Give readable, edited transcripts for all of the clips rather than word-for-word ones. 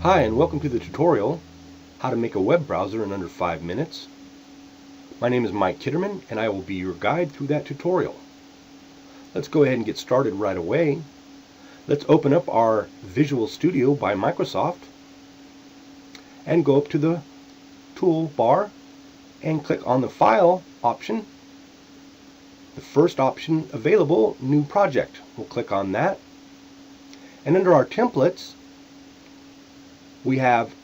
Hi, and welcome to the tutorial, how to make a web browser in under 5 minutes. My name is Mike Kitterman, and I will be your guide through that tutorial. Let's go ahead and get started right away. Let's open up our Visual Studio by Microsoft and go up to the toolbar and click on the File option. The first option available, New Project. We'll click on that. And under our templates, we have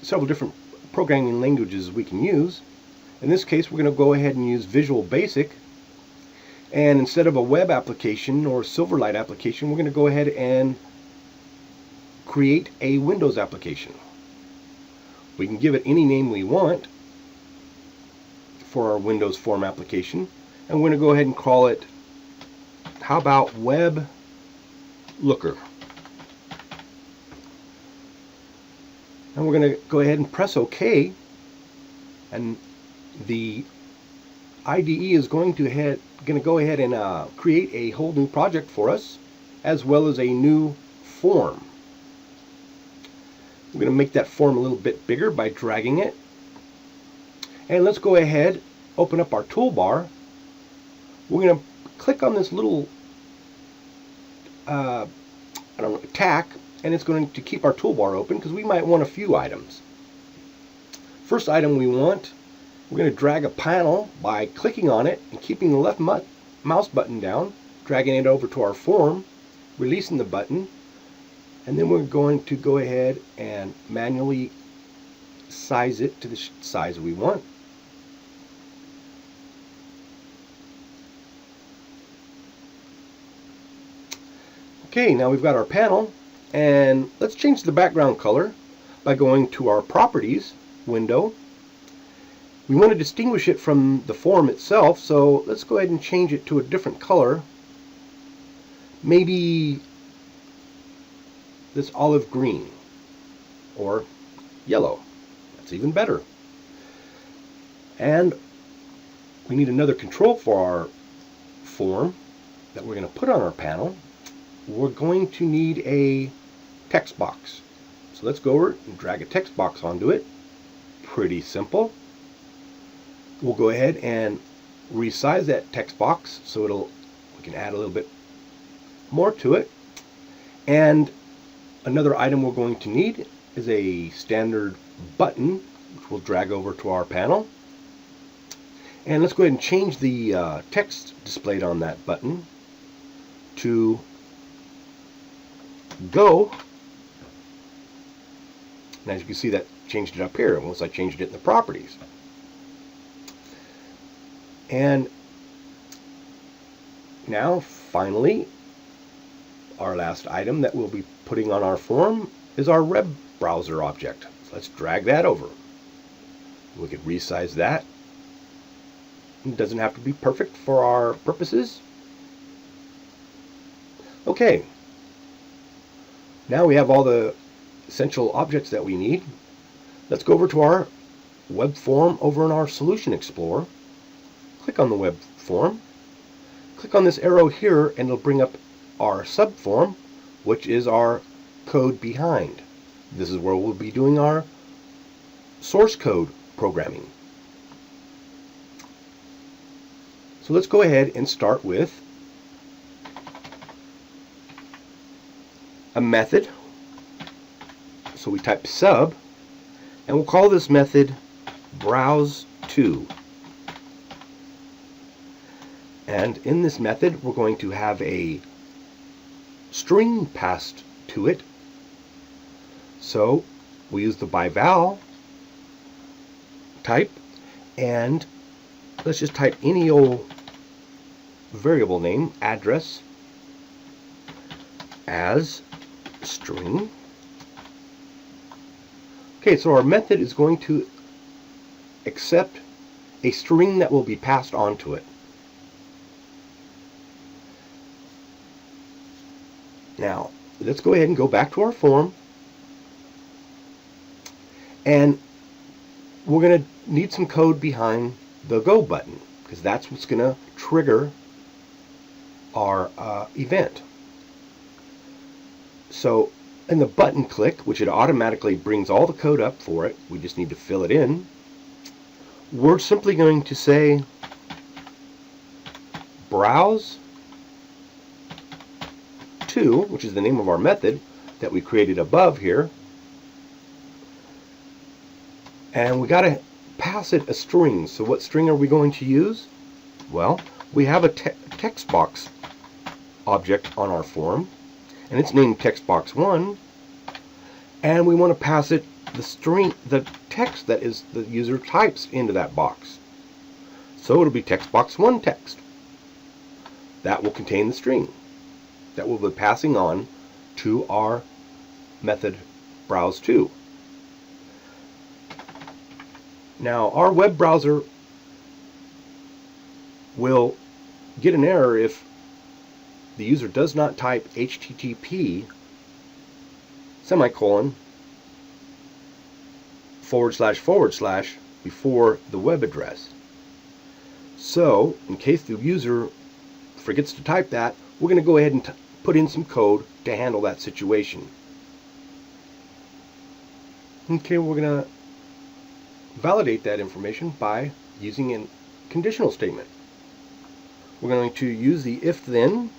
several different programming languages we can use. In this case, we're going to go ahead and use Visual Basic. And instead of a web application or Silverlight application, we're going to go ahead and create a Windows application. We can give it any name we want for our Windows form application. And we're going to go ahead and call it, how about Web Looker? And we're going to go ahead and press OK, and the IDE is going to go ahead and create a whole new project for us, as well as a new form. We're going to make that form a little bit bigger by dragging it. And let's go ahead, open up our toolbar. We're going to click on this little tack, and it's going to keep our toolbar open because we might want a few items. First item we want, we're going to drag a panel by clicking on it and keeping the left mouse button down, dragging it over to our form, releasing the button, and then we're going to go ahead and manually size it to the size we want. Okay, now we've got our panel. And let's change the background color by going to our Properties window. We want to distinguish it from the form itself, so let's go ahead and change it to a different color. Maybe this olive green or yellow. That's even better. And we need another control for our form that we're going to put on our panel. We're going to need a text box. So let's go over and drag a text box onto it. Pretty simple. We'll go ahead and resize that text box so we can add a little bit more to it. And another item we're going to need is a standard button, which we'll drag over to our panel. And let's go ahead and change the text displayed on that button to Go. And as you can see, that changed it up here once I changed it in the properties. And now, finally, our last item that we'll be putting on our form is our web browser object. So let's drag that over. We can resize that. It doesn't have to be perfect for our purposes. Okay. Now we have all the essential objects that we need. Let's go over to our web form over in our Solution Explorer. Click on the web form. Click on this arrow here and it'll bring up our subform, which is our code behind. This is where we'll be doing our source code programming. So let's go ahead and start with a method. So we type sub, and we'll call this method browse2. And in this method, we're going to have a string passed to it. So we use the byval type, and let's just type any old variable name, address, as string. Okay, so our method is going to accept a string that will be passed on to it. Now, let's go ahead and go back to our form. And we're going to need some code behind the Go button, because that's what's going to trigger our event. So in the button click, which it automatically brings all the code up for it, we just need to fill it in. We're simply going to say browse to, which is the name of our method that we created above here, and we got to pass it a string. So what string are we going to use? Well, we have a text box object on our form, and it's named textbox1, and we want to pass it the text that is the user types into that box. So it'll be textbox1 text. That will contain the string that we'll be passing on to our method browse2. Now, our web browser will get an error if the user does not type HTTP semicolon / before the web address. So, in case the user forgets to type that, we're going to go ahead and put in some code to handle that situation. Okay, we're going to validate that information by using a conditional statement. We're going to use the if-then.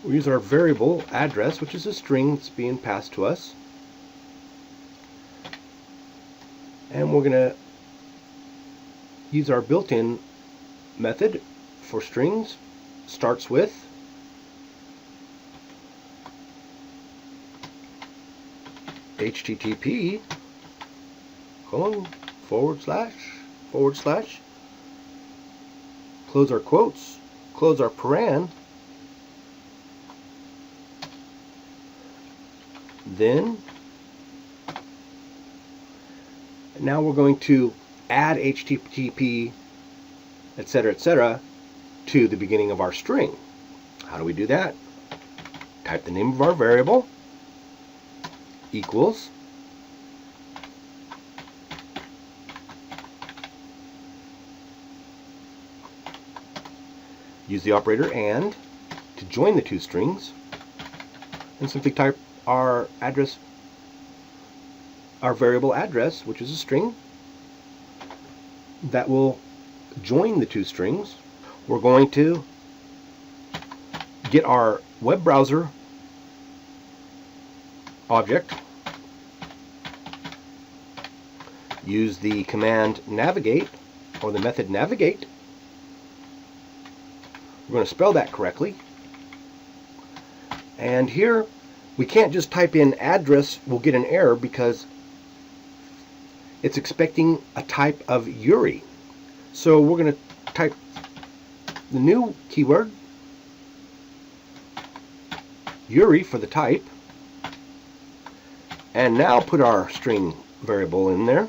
We'll use our variable address, which is a string that's being passed to us. And we're going to use our built-in method for strings. Starts with HTTP : / close our quotes, close our paren, then now we're going to add HTTP, etc., to the beginning of our string. How do we do that? Type the name of our variable equals use the operator AND to join the two strings, and simply type our address, our variable address, which is a string that will join the two strings. We're going to get our web browser object, use the command navigate, or the method navigate. We're going to spell that correctly. And here we can't just type in address. We'll get an error because it's expecting a type of URI. So we're going to type the new keyword URI for the type, and now put our string variable in there.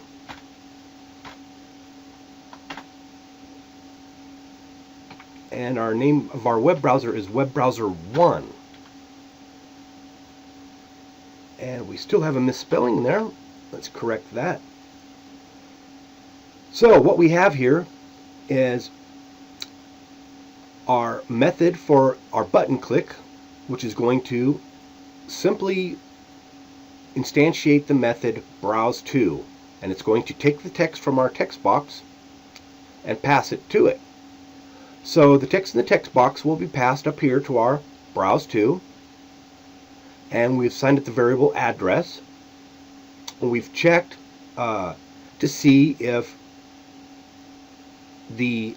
And our name of our web browser is webbrowser1. And we still have a misspelling there. Let's correct that. So what we have here is our method for our button click, which is going to simply instantiate the method browse2, and it's going to take the text from our text box and pass it to it. So the text in the text box will be passed up here to our browse2, and we've assigned it the variable address, and we've checked to see if the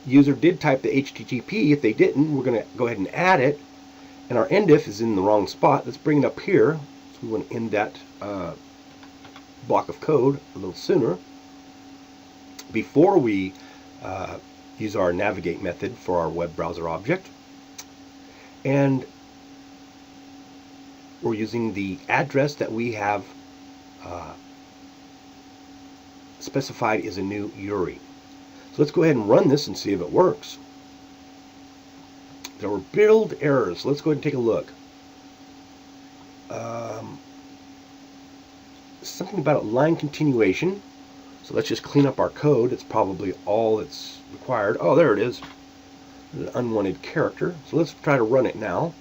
user did type the HTTP. If they didn't, we're going to go ahead and add it, and our end if is in the wrong spot. Let's bring it up here. So we want to end that block of code a little sooner before we use our navigate method for our web browser object. And we're using the address that we have specified is a new URI. So let's go ahead and run this and see if it works. There were build errors. Let's go ahead and take a look. Something about a line continuation. So let's just clean up our code. It's probably all that's required. Oh, there it is. an unwanted character. So let's try to run it now.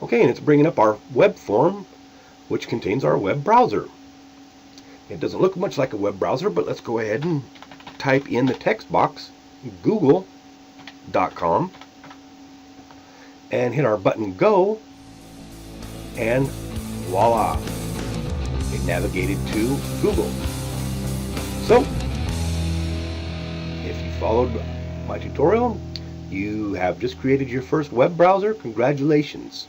Okay, and it's bringing up our web form, which contains our web browser. It doesn't look much like a web browser, but let's go ahead and type in the text box google.com and hit our button go, and voila, it navigated to Google. So if you followed my tutorial, you have just created your first web browser. Congratulations.